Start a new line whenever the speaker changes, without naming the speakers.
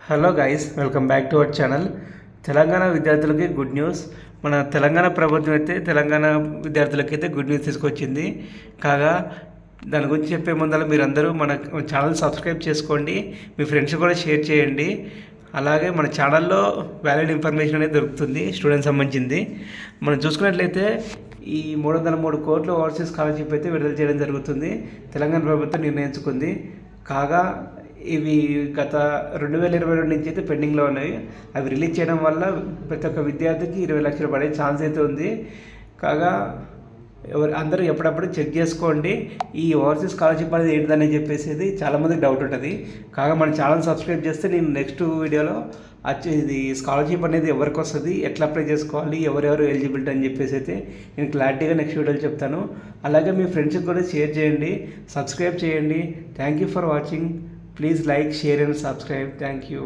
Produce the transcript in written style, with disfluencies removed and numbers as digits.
Hello guys, welcome back to our channel. Telangana విద్యార్థులకి good news. మన తెలంగాణ ప్రభుత్వం అయితే తెలంగాణ విద్యార్థులకైతే గుడ్ న్యూస్ తీసుకొచ్చింది. కాగా దాని గురించి చెప్పే ముందర మీరందరూ మన ఛానల్ సబ్స్క్రైబ్ చేసుకోండి, మీ ఫ్రెండ్స్ కూడా షేర్ చేయండి. అలాగే మన ఛానల్లో వ్యాలిడ్ ఇన్ఫర్మేషన్ అనేది దొరుకుతుంది స్టూడెంట్స్ సంబంధించింది. మనం చూసుకున్నట్లయితే ఈ 303 కోట్ల ఓవర్సీస్ స్కాలర్షిప్ అయితే విడుదల చేయడం జరుగుతుంది. తెలంగాణ ప్రభుత్వం నిర్ణయించుకుంది. కాగా ఇవి గత 2022 నుంచి అయితే పెండింగ్లో ఉన్నాయి. అవి రిలీజ్ చేయడం వల్ల ప్రతి ఒక్క విద్యార్థికి 20 లక్షలు పడే ఛాన్స్ అయితే ఉంది. కాగా అందరూ ఎప్పుడప్పుడు చెక్ చేసుకోండి. ఈ ఓవర్సీస్ స్కాలర్షిప్ అనేది ఏంటిదని చెప్పేసి చాలామందికి డౌట్ ఉంటుంది. కాగా మన ఛానల్ సబ్స్క్రైబ్ చేస్తే నేను నెక్స్ట్ వీడియోలో ఇది స్కాలర్షిప్ అనేది ఎవరికి వస్తుంది, ఎట్లా అప్లై చేసుకోవాలి, ఎవరెవరు ఎలిజిబిలిటీ అని చెప్పేసి అయితే నేను క్లారిటీగా నెక్స్ట్ వీడియోలో చెప్తాను. అలాగే మీ ఫ్రెండ్స్కి కూడా షేర్ చేయండి, సబ్స్క్రైబ్ చేయండి. Thank you for watching. Please like, share and subscribe. Thank you.